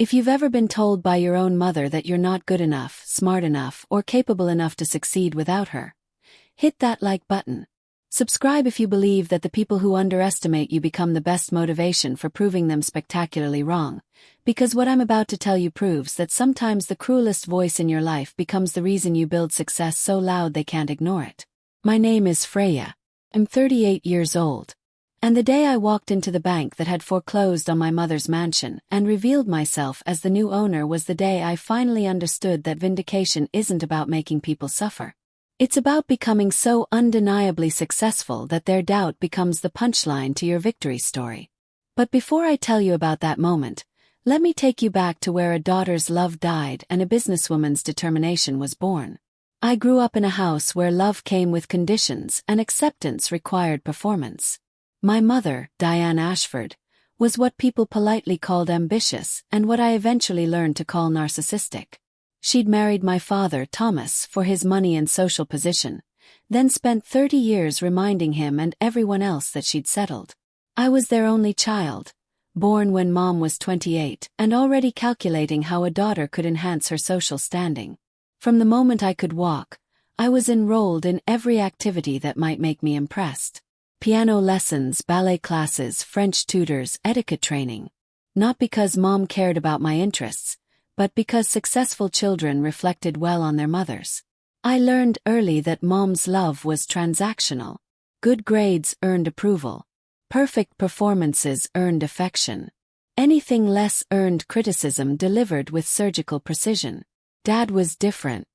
If you've ever been told by your own mother that you're not good enough, smart enough, or capable enough to succeed without her, hit that like button. Subscribe if you believe that the people who underestimate you become the best motivation for proving them spectacularly wrong, because what I'm about to tell you proves that sometimes the cruelest voice in your life becomes the reason you build success so loud they can't ignore it. My name is Freya. I'm 38 years old. And the day I walked into the bank that had foreclosed on my mother's mansion and revealed myself as the new owner was the day I finally understood that vindication isn't about making people suffer. It's about becoming so undeniably successful that their doubt becomes the punchline to your victory story. But before I tell you about that moment, let me take you back to where a daughter's love died and a businesswoman's determination was born. I grew up in a house where love came with conditions and acceptance required performance. My mother, Diane Ashford, was what people politely called ambitious and what I eventually learned to call narcissistic. She'd married my father, Thomas, for his money and social position, then spent 30 years reminding him and everyone else that she'd settled. I was their only child, born when Mom was 28 and already calculating how a daughter could enhance her social standing. From the moment I could walk, I was enrolled in every activity that might make me impressed. Piano lessons, ballet classes, French tutors, etiquette training. Not because Mom cared about my interests, but because successful children reflected well on their mothers. I learned early that Mom's love was transactional. Good grades earned approval. Perfect performances earned affection. Anything less earned criticism delivered with surgical precision. Dad was different.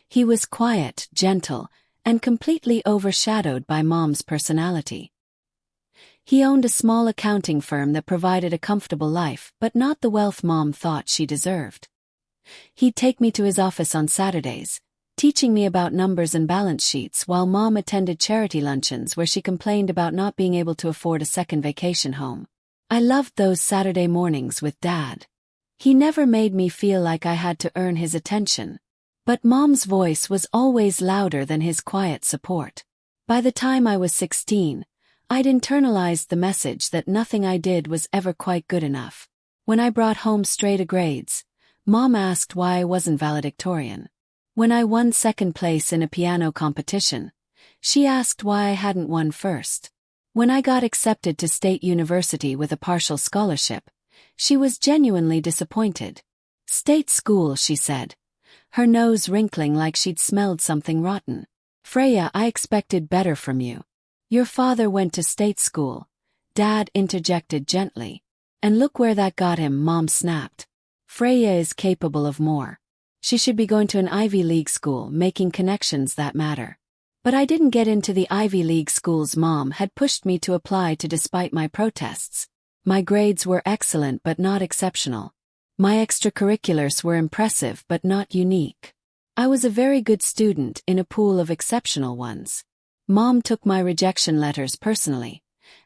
He was quiet, gentle, and completely overshadowed by Mom's personality. He owned a small accounting firm that provided a comfortable life, but not the wealth Mom thought she deserved. He'd take me to his office on Saturdays, teaching me about numbers and balance sheets while Mom attended charity luncheons where she complained about not being able to afford a second vacation home. I loved those Saturday mornings with Dad. He never made me feel like I had to earn his attention. But Mom's voice was always louder than his quiet support. By the time I was 16, I'd internalized the message that nothing I did was ever quite good enough. When I brought home straight A grades, Mom asked why I wasn't valedictorian. When I won second place in a piano competition, she asked why I hadn't won first. When I got accepted to State University with a partial scholarship, she was genuinely disappointed. State school, she said, her nose wrinkling like she'd smelled something rotten. Freya, I expected better from you. Your father went to state school, Dad interjected gently. And look where that got him, Mom snapped. Freya is capable of more. She should be going to an Ivy League school, making connections that matter. But I didn't get into the Ivy League schools Mom had pushed me to apply to despite my protests. My grades were excellent but not exceptional. My extracurriculars were impressive but not unique. I was a very good student in a pool of exceptional ones. Mom took my rejection letters personally,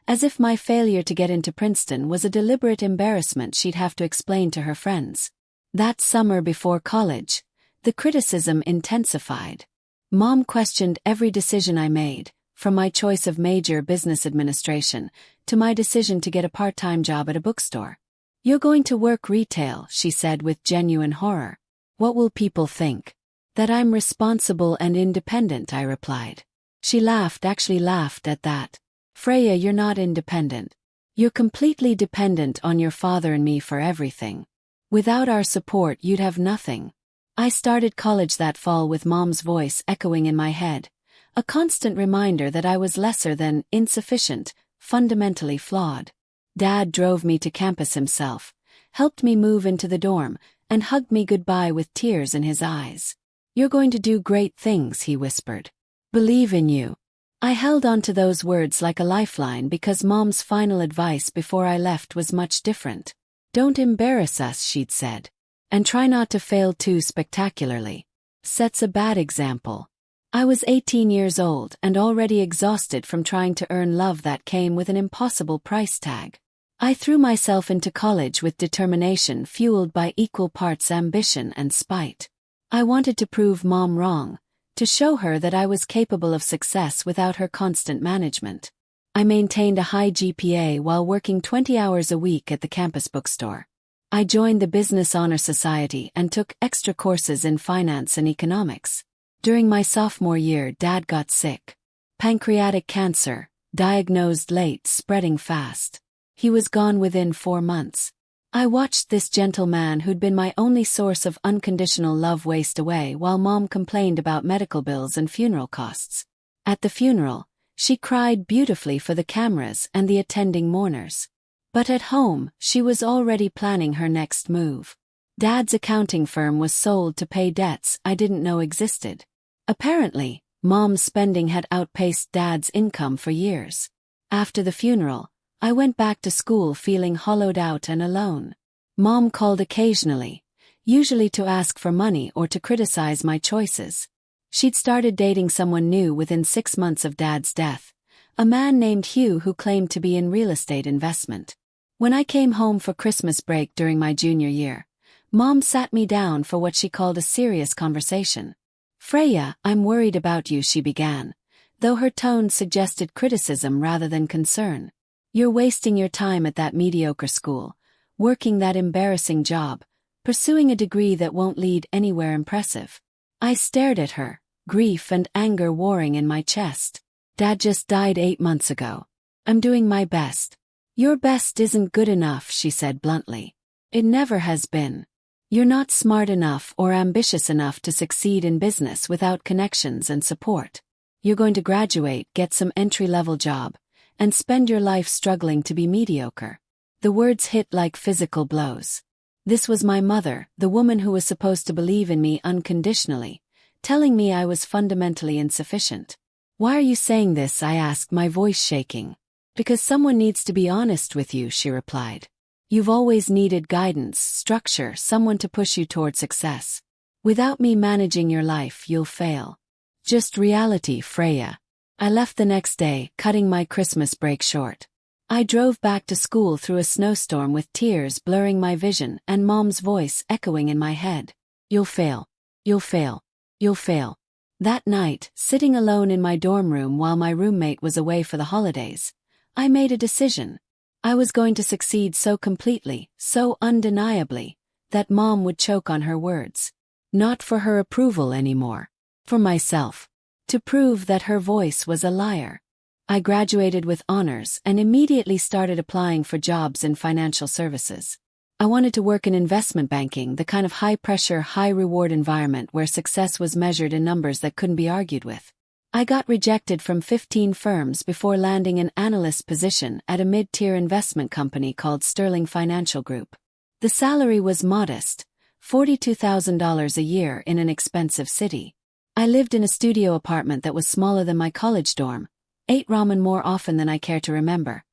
as if my failure to get into Princeton was a deliberate embarrassment she'd have to explain to her friends. That summer before college, the criticism intensified. Mom questioned every decision I made, from my choice of major, business administration, to my decision to get a part-time job at a bookstore. You're going to work retail, she said with genuine horror. What will people think? That I'm responsible and independent, I replied. She laughed, actually laughed at that. Freya, you're not independent. You're completely dependent on your father and me for everything. Without our support, you'd have nothing. I started college that fall with Mom's voice echoing in my head, a constant reminder that I was lesser than insufficient, fundamentally flawed. Dad drove me to campus himself, helped me move into the dorm, and hugged me goodbye with tears in his eyes. You're going to do great things, he whispered. Believe in you. I held on to those words like a lifeline because Mom's final advice before I left was much different. Don't embarrass us, she'd said. And try not to fail too spectacularly. Sets a bad example. I was 18 years old and already exhausted from trying to earn love that came with an impossible price tag. I threw myself into college with determination fueled by equal parts ambition and spite. I wanted to prove Mom wrong, to show her that I was capable of success without her constant management. I maintained a high GPA while working 20 hours a week at the campus bookstore. I joined the Business Honor Society and took extra courses in finance and economics. During my sophomore year, Dad got sick. Pancreatic cancer, diagnosed late, spreading fast. He was gone within 4 months. I watched this gentle man who'd been my only source of unconditional love waste away while Mom complained about medical bills and funeral costs. At the funeral, she cried beautifully for the cameras and the attending mourners. But at home, she was already planning her next move. Dad's accounting firm was sold to pay debts I didn't know existed. Apparently, Mom's spending had outpaced Dad's income for years. After the funeral, I went back to school feeling hollowed out and alone. Mom called occasionally, usually to ask for money or to criticize my choices. She'd started dating someone new within 6 months of Dad's death, a man named Hugh who claimed to be in real estate investment. When I came home for Christmas break during my junior year, Mom sat me down for what she called a serious conversation. "Freya, I'm worried about you," she began, though her tone suggested criticism rather than concern. "You're wasting your time at that mediocre school, working that embarrassing job, pursuing a degree that won't lead anywhere impressive." I stared at her, grief and anger warring in my chest. "Dad just died 8 months ago. I'm doing my best." "Your best isn't good enough," she said bluntly. "It never has been. You're not smart enough or ambitious enough to succeed in business without connections and support. You're going to graduate, get some entry-level job, and spend your life struggling to be mediocre." The words hit like physical blows. This was my mother, the woman who was supposed to believe in me unconditionally, telling me I was fundamentally insufficient. "Why are you saying this?" I asked, my voice shaking. "Because someone needs to be honest with you," she replied. "You've always needed guidance, structure, someone to push you toward success. Without me managing your life, you'll fail. Just reality, Freya." I left the next day, cutting my Christmas break short. I drove back to school through a snowstorm with tears blurring my vision and Mom's voice echoing in my head. "You'll fail. You'll fail. You'll fail." That night, sitting alone in my dorm room while my roommate was away for the holidays, I made a decision. I was going to succeed so completely, so undeniably, that Mom would choke on her words. Not for her approval anymore. For myself. To prove that her voice was a liar. I graduated with honors and immediately started applying for jobs in financial services. I wanted to work in investment banking, the kind of high-pressure, high-reward environment where success was measured in numbers that couldn't be argued with. I got rejected from 15 firms before landing an analyst position at a mid-tier investment company called Sterling Financial Group. The salary was modest, $42,000 a year in an expensive city. I lived in a studio apartment that was smaller than my college dorm, ate ramen more often than I care to remember,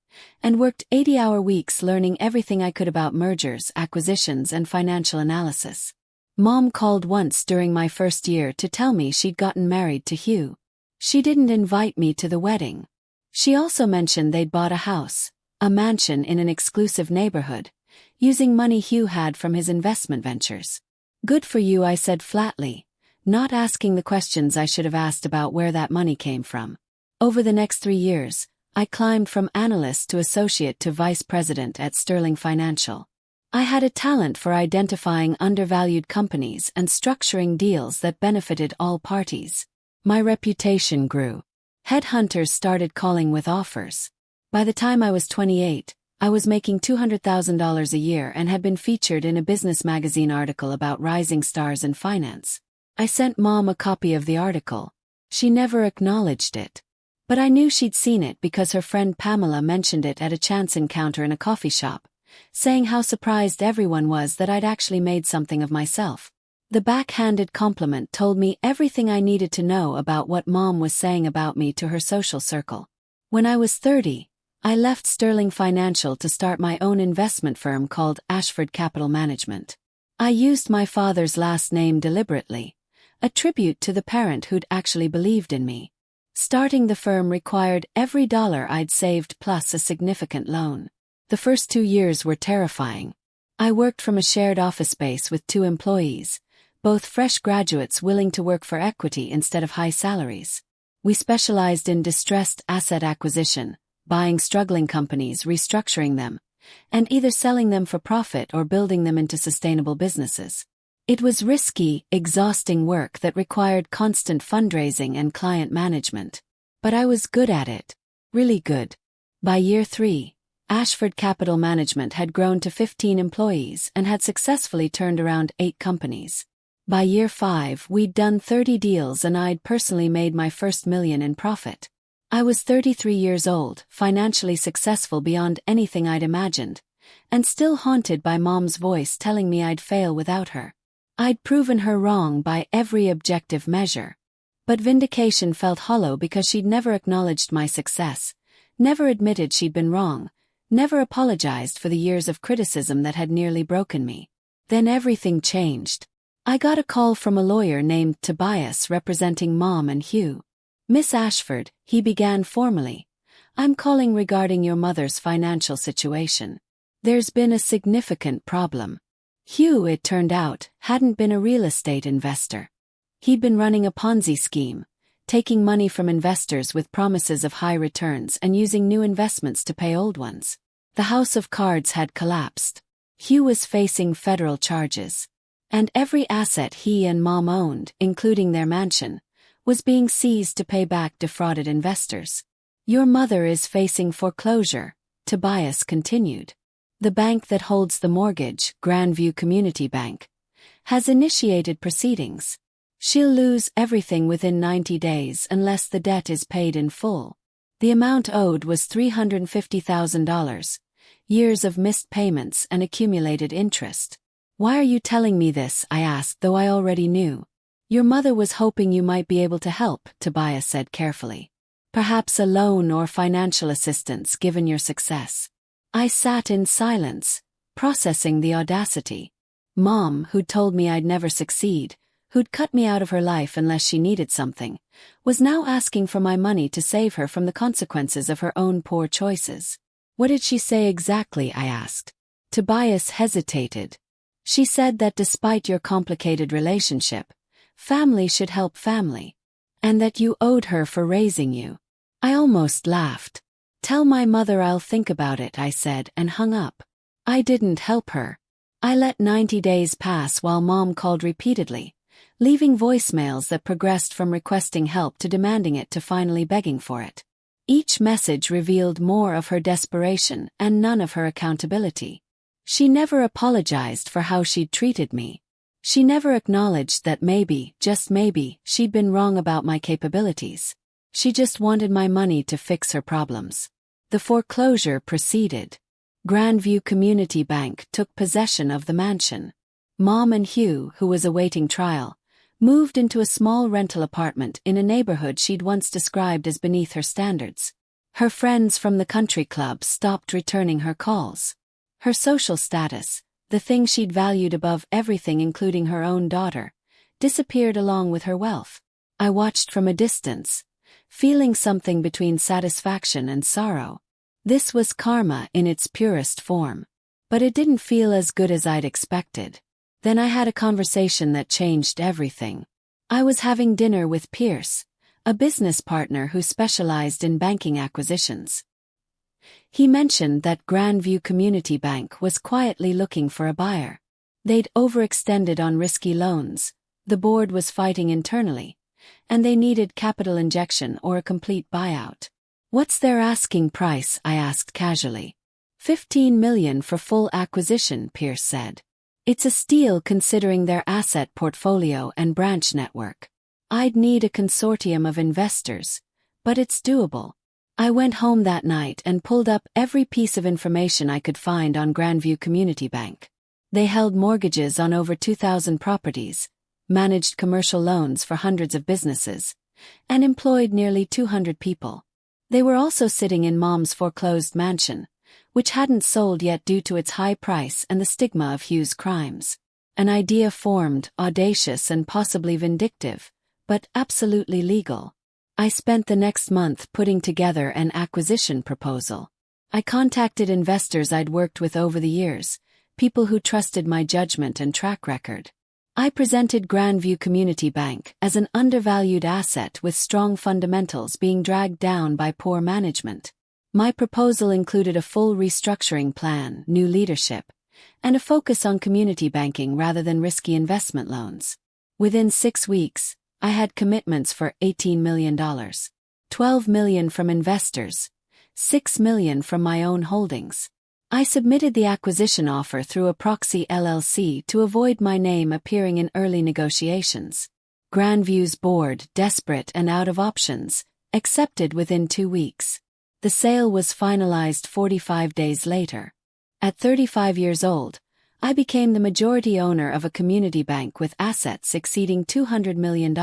and worked 80-hour weeks learning everything I could about mergers, acquisitions, and financial analysis. Mom called once during my first year to tell me she'd gotten married to Hugh. She didn't invite me to the wedding. She also mentioned they'd bought a house, a mansion in an exclusive neighborhood, using money Hugh had from his investment ventures. "Good for you," I said flatly, not asking the questions I should have asked about where that money came from. Over the next 3 years, I climbed from analyst to associate to vice president at Sterling Financial. I had a talent for identifying undervalued companies and structuring deals that benefited all parties. My reputation grew. Headhunters started calling with offers. By the time I was 28, I was making $200,000 a year and had been featured in a business magazine article about rising stars in finance. I sent Mom a copy of the article. She never acknowledged it. But I knew she'd seen it because her friend Pamela mentioned it at a chance encounter in a coffee shop, saying how surprised everyone was that I'd actually made something of myself. The backhanded compliment told me everything I needed to know about what Mom was saying about me to her social circle. When I was 30, I left Sterling Financial to start my own investment firm called Ashford Capital Management. I used my father's last name deliberately, a tribute to the parent who'd actually believed in me. Starting the firm required every dollar I'd saved plus a significant loan. The first 2 years were terrifying. I worked from a shared office space with 2 employees, both fresh graduates willing to work for equity instead of high salaries. We specialized in distressed asset acquisition, buying struggling companies, restructuring them, and either selling them for profit or building them into sustainable businesses. It was risky, exhausting work that required constant fundraising and client management. But I was good at it. Really good. By year 3, Ashford Capital Management had grown to 15 employees and had successfully turned around 8 companies. By year 5, we'd done 30 deals and I'd personally made my first million in profit. I was 33 years old, financially successful beyond anything I'd imagined, and still haunted by Mom's voice telling me I'd fail without her. I'd proven her wrong by every objective measure. But vindication felt hollow because she'd never acknowledged my success, never admitted she'd been wrong, never apologized for the years of criticism that had nearly broken me. Then everything changed. I got a call from a lawyer named Tobias representing Mom and Hugh. "Miss Ashford," he began formally, "I'm calling regarding your mother's financial situation. There's been a significant problem." Hugh, it turned out, hadn't been a real estate investor. He'd been running a Ponzi scheme, taking money from investors with promises of high returns and using new investments to pay old ones. The house of cards had collapsed. Hugh was facing federal charges. And every asset he and Mom owned, including their mansion, was being seized to pay back defrauded investors. "Your mother is facing foreclosure," Tobias continued. "The bank that holds the mortgage, Grandview Community Bank, has initiated proceedings. She'll lose everything within 90 days unless the debt is paid in full." The amount owed was $350,000, years of missed payments and accumulated interest. "Why are you telling me this?" I asked, though I already knew. "Your mother was hoping you might be able to help," Tobias said carefully. "Perhaps a loan or financial assistance given your success." I sat in silence, processing the audacity. Mom, who'd told me I'd never succeed, who'd cut me out of her life unless she needed something, was now asking for my money to save her from the consequences of her own poor choices. "What did she say exactly?" I asked. Tobias hesitated. "She said that despite your complicated relationship, family should help family, and that you owed her for raising you." I almost laughed. "Tell my mother I'll think about it," I said, and hung up. I didn't help her. I let 90 days pass while Mom called repeatedly, leaving voicemails that progressed from requesting help to demanding it to finally begging for it. Each message revealed more of her desperation and none of her accountability. She never apologized for how she'd treated me. She never acknowledged that maybe, just maybe, she'd been wrong about my capabilities. She just wanted my money to fix her problems. The foreclosure proceeded. Grandview Community Bank took possession of the mansion. Mom and Hugh, who was awaiting trial, moved into a small rental apartment in a neighborhood she'd once described as beneath her standards. Her friends from the country club stopped returning her calls. Her social status, the thing she'd valued above everything including her own daughter, disappeared along with her wealth. I watched from a distance, feeling something between satisfaction and sorrow. This was karma in its purest form. But it didn't feel as good as I'd expected. Then I had a conversation that changed everything. I was having dinner with Pierce, a business partner who specialized in banking acquisitions. He mentioned that Grandview Community Bank was quietly looking for a buyer. They'd overextended on risky loans, the board was fighting internally, and they needed capital injection or a complete buyout. "What's their asking price?" I asked casually. $15 million for full acquisition, Pierce said. "It's a steal considering their asset portfolio and branch network. I'd need a consortium of investors, but it's doable." I went home that night and pulled up every piece of information I could find on Grandview Community Bank. They held mortgages on over 2,000 properties, managed commercial loans for hundreds of businesses, and employed nearly 200 people. They were also sitting in Mom's foreclosed mansion, which hadn't sold yet due to its high price and the stigma of Hugh's crimes. An idea formed, audacious and possibly vindictive, but absolutely legal. I spent the next month putting together an acquisition proposal. I contacted investors I'd worked with over the years, people who trusted my judgment and track record. I presented Grandview Community Bank as an undervalued asset with strong fundamentals being dragged down by poor management. My proposal included a full restructuring plan, new leadership, and a focus on community banking rather than risky investment loans. Within 6 weeks, I had commitments for $18 million, $12 million from investors, $6 million from my own holdings. I submitted the acquisition offer through a proxy LLC to avoid my name appearing in early negotiations. Grandview's board, desperate and out of options, accepted within 2 weeks. The sale was finalized 45 days later. At 35 years old, I became the majority owner of a community bank with assets exceeding $200 million.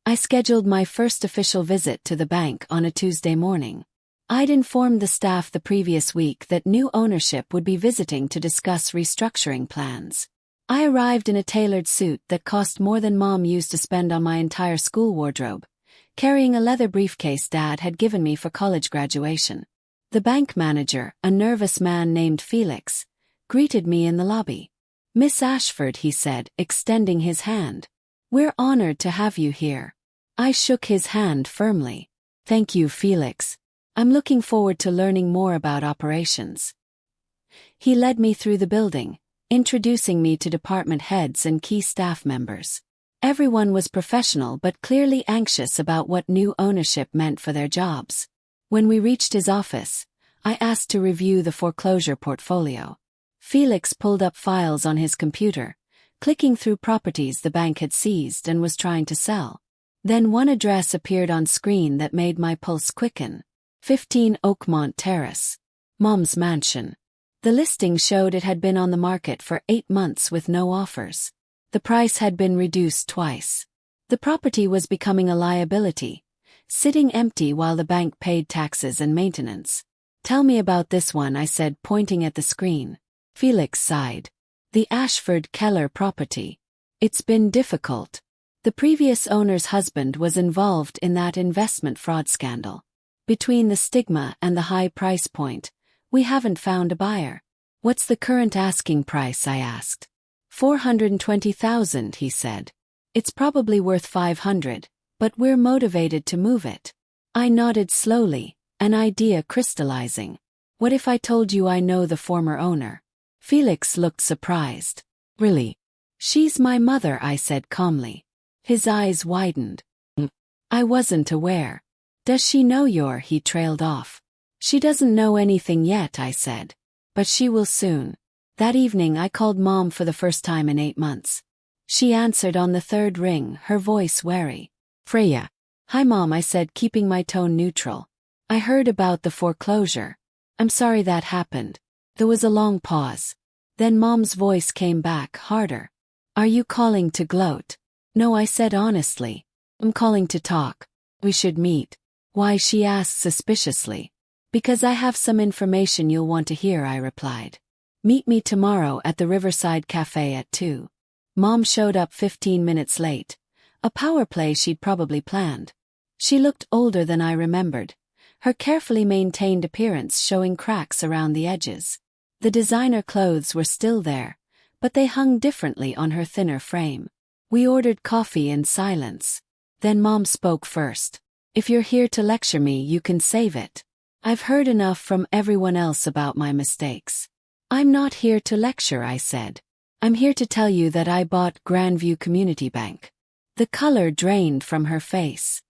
I scheduled my first official visit to the bank on a Tuesday morning. I'd informed the staff the previous week that new ownership would be visiting to discuss restructuring plans. I arrived in a tailored suit that cost more than Mom used to spend on my entire school wardrobe, carrying a leather briefcase Dad had given me for college graduation. The bank manager, a nervous man named Felix, greeted me in the lobby. "Miss Ashford," he said, extending his hand. "We're honored to have you here." I shook his hand firmly. "Thank you, Felix. I'm looking forward to learning more about operations." He led me through the building, introducing me to department heads and key staff members. Everyone was professional but clearly anxious about what new ownership meant for their jobs. When we reached his office, I asked to review the foreclosure portfolio. Felix pulled up files on his computer, clicking through properties the bank had seized and was trying to sell. Then one address appeared on screen that made my pulse quicken. 15 Oakmont Terrace. Mom's mansion. The listing showed it had been on the market for 8 months with no offers. The price had been reduced twice. The property was becoming a liability, sitting empty while the bank paid taxes and maintenance. "Tell me about this one," I said, pointing at the screen. Felix sighed. "The Ashford Keller property. It's been difficult. The previous owner's husband was involved in that investment fraud scandal. Between the stigma and the high price point, we haven't found a buyer." "What's the current asking price?" I asked. $420,000, he said. "It's probably worth $500, but we're motivated to move it." I nodded slowly, an idea crystallizing. "What if I told you I know the former owner?" Felix looked surprised. "Really?" "She's my mother," I said calmly. His eyes widened. "I wasn't aware." "Does she know you're?" He trailed off. "She doesn't know anything yet," I said. "But she will soon." That evening I called Mom for the first time in 8 months. She answered on the 3rd ring, her voice wary. "Freya." "Hi Mom," I said, keeping my tone neutral. "I heard about the foreclosure. I'm sorry that happened." There was a long pause. Then Mom's voice came back, harder. "Are you calling to gloat?" "No," I said honestly. "I'm calling to talk. We should meet." "Why?" she asked suspiciously. "Because I have some information you'll want to hear," I replied. "Meet me tomorrow at the Riverside Cafe at 2. Mom showed up 15 minutes late. A power play she'd probably planned. She looked older than I remembered, her carefully maintained appearance showing cracks around the edges. The designer clothes were still there, but they hung differently on her thinner frame. We ordered coffee in silence. Then Mom spoke first. "If you're here to lecture me, you can save it. I've heard enough from everyone else about my mistakes." "I'm not here to lecture," I said. "I'm here to tell you that I bought Grandview Community Bank." The color drained from her face.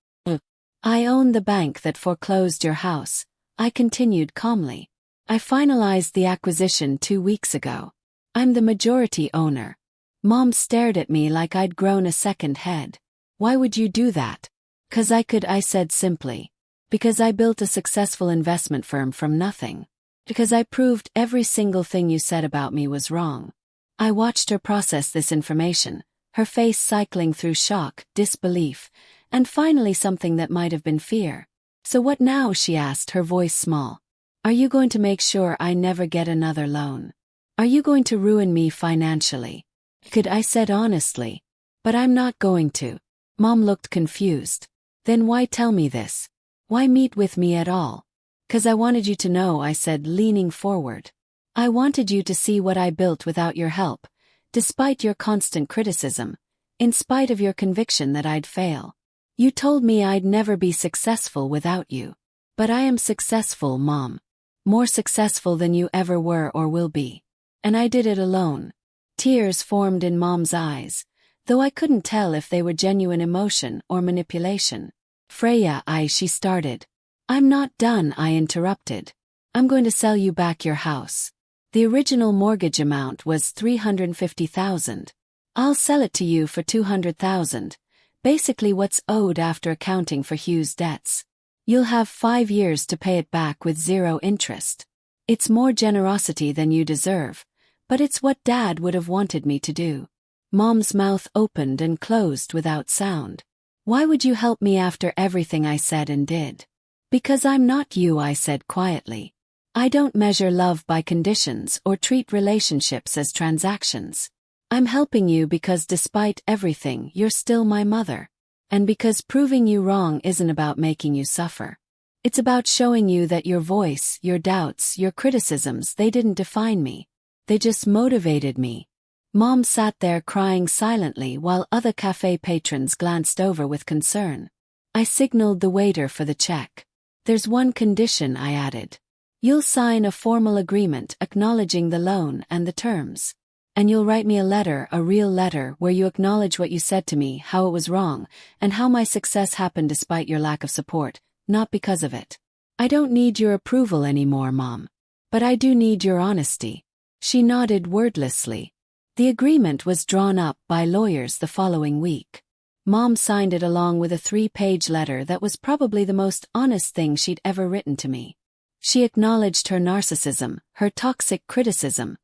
"I own the bank that foreclosed your house," I continued calmly. "I finalized the acquisition 2 weeks ago. I'm the majority owner." Mom stared at me like I'd grown a second head. "Why would you do that?" "'Cause I could," I said simply. "Because I built a successful investment firm from nothing. Because I proved every single thing you said about me was wrong." I watched her process this information, her face cycling through shock, disbelief, and finally something that might have been fear. "So what now?" she asked, her voice small. "Are you going to make sure I never get another loan? Are you going to ruin me financially?" "Could," I said honestly. "But I'm not going to." Mom looked confused. "Then why tell me this? Why meet with me at all?" "'Cause I wanted you to know," I said, leaning forward. "I wanted you to see what I built without your help, despite your constant criticism, in spite of your conviction that I'd fail. You told me I'd never be successful without you. But I am successful, Mom. More successful than you ever were or will be. And I did it alone. Tears formed in Mom's eyes, though I couldn't tell if they were genuine emotion or manipulation. Freya, she started. I'm not done, I interrupted. I'm going to sell you back your house. The original mortgage amount was $350,000. I'll sell it to you for $200,000, basically what's owed after accounting for Hugh's debts. You'll have 5 years to pay it back with 0 interest. It's more generosity than you deserve, but it's what Dad would have wanted me to do. Mom's mouth opened and closed without sound. Why would you help me after everything I said and did? Because I'm not you, I said quietly. I don't measure love by conditions or treat relationships as transactions. I'm helping you because despite everything, you're still my mother. And because proving you wrong isn't about making you suffer. It's about showing you that your voice, your doubts, your criticisms, they didn't define me. They just motivated me. Mom sat there crying silently while other cafe patrons glanced over with concern. I signaled the waiter for the check. There's one condition, I added. You'll sign a formal agreement acknowledging the loan and the terms. And you'll write me a letter, a real letter, where you acknowledge what you said to me, how it was wrong, and how my success happened despite your lack of support, not because of it. I don't need your approval anymore, Mom. But I do need your honesty. She nodded wordlessly. The agreement was drawn up by lawyers the following week. Mom signed it along with a 3-page letter that was probably the most honest thing she'd ever written to me. She acknowledged her narcissism, her toxic criticism,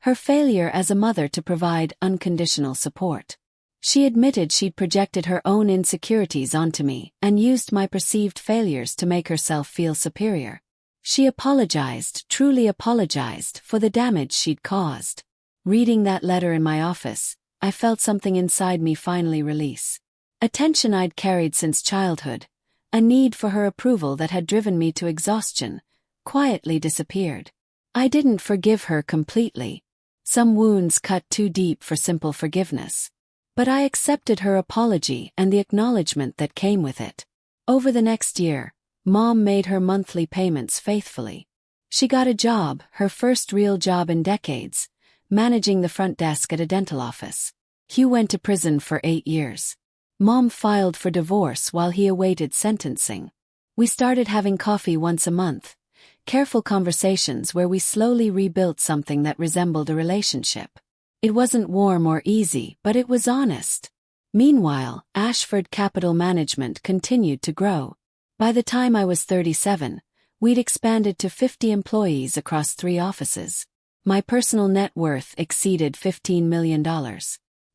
her failure as a mother to provide unconditional support. She admitted she'd projected her own insecurities onto me and used my perceived failures to make herself feel superior. She apologized, truly apologized, for the damage she'd caused. Reading that letter in my office, I felt something inside me finally release. A tension I'd carried since childhood, a need for her approval that had driven me to exhaustion, quietly disappeared. I didn't forgive her completely. Some wounds cut too deep for simple forgiveness. But I accepted her apology and the acknowledgement that came with it. Over the next year, Mom made her monthly payments faithfully. She got a job, her first real job in decades, managing the front desk at a dental office. Hugh went to prison for 8 years. Mom filed for divorce while he awaited sentencing. We started having coffee once a month. Careful conversations where we slowly rebuilt something that resembled a relationship. It wasn't warm or easy, but it was honest. Meanwhile, Ashford Capital Management continued to grow. By the time I was 37, we'd expanded to 50 employees across 3 offices. My personal net worth exceeded $15 million.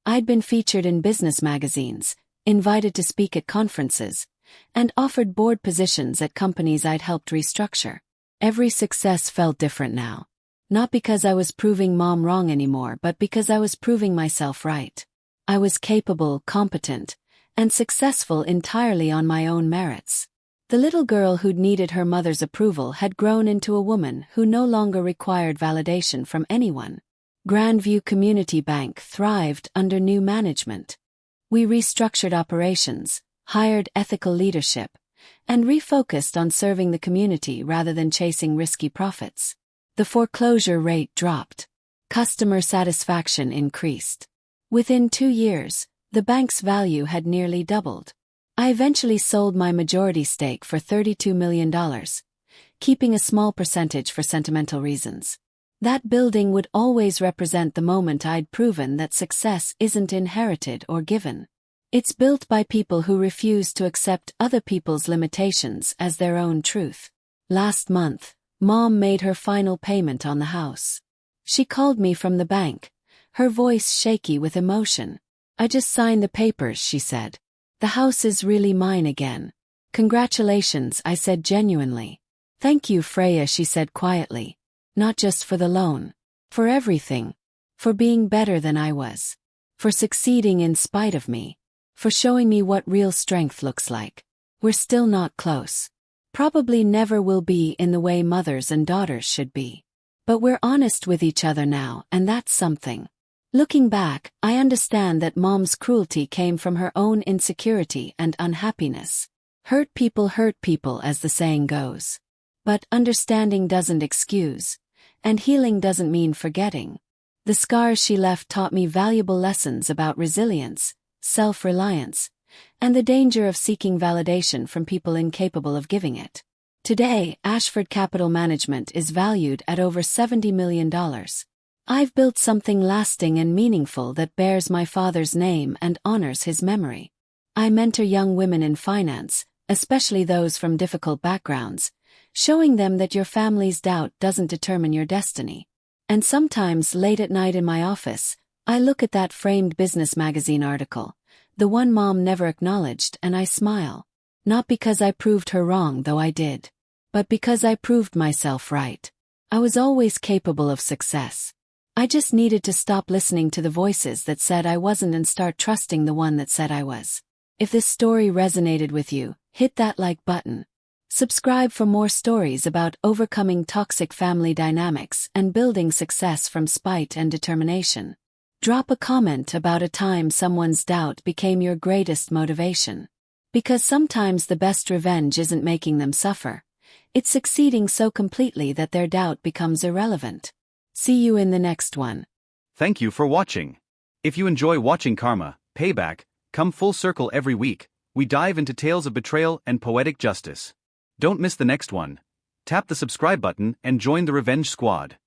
I'd been featured in business magazines, invited to speak at conferences, and offered board positions at companies I'd helped restructure. Every success felt different now. Not because I was proving Mom wrong anymore, but because I was proving myself right. I was capable, competent, and successful entirely on my own merits. The little girl who'd needed her mother's approval had grown into a woman who no longer required validation from anyone. Grandview Community Bank thrived under new management. We restructured operations, hired ethical leadership, and refocused on serving the community rather than chasing risky profits. The foreclosure rate dropped. Customer satisfaction increased. Within 2 years, the bank's value had nearly doubled. I eventually sold my majority stake for $32 million, keeping a small percentage for sentimental reasons. That building would always represent the moment I'd proven that success isn't inherited or given. It's built by people who refuse to accept other people's limitations as their own truth. Last month, Mom made her final payment on the house. She called me from the bank, her voice shaky with emotion. I just signed the papers, she said. The house is really mine again. Congratulations, I said genuinely. Thank you, Freya, she said quietly. Not just for the loan. For everything. For being better than I was. For succeeding in spite of me. For showing me what real strength looks like. We're still not close. Probably never will be in the way mothers and daughters should be. But we're honest with each other now, and that's something. Looking back, I understand that Mom's cruelty came from her own insecurity and unhappiness. Hurt people, as the saying goes. But understanding doesn't excuse, and healing doesn't mean forgetting. The scars she left taught me valuable lessons about resilience, self-reliance, and the danger of seeking validation from people incapable of giving it. Today, Ashford Capital Management is valued at over $70 million. I've built something lasting and meaningful that bears my father's name and honors his memory. I mentor young women in finance, especially those from difficult backgrounds, showing them that your family's doubt doesn't determine your destiny. And sometimes late at night in my office, I look at that framed business magazine article, the one Mom never acknowledged, and I smile. Not because I proved her wrong, though I did, but because I proved myself right. I was always capable of success. I just needed to stop listening to the voices that said I wasn't and start trusting the one that said I was. If this story resonated with you, hit that like button. Subscribe for more stories about overcoming toxic family dynamics and building success from spite and determination. Drop a comment about a time someone's doubt became your greatest motivation. Because sometimes the best revenge isn't making them suffer. It's succeeding so completely that their doubt becomes irrelevant. See you in the next one. Thank you for watching. If you enjoy watching Karma, Payback, come full circle every week, we dive into tales of betrayal and poetic justice. Don't miss the next one. Tap the subscribe button and join the Revenge Squad.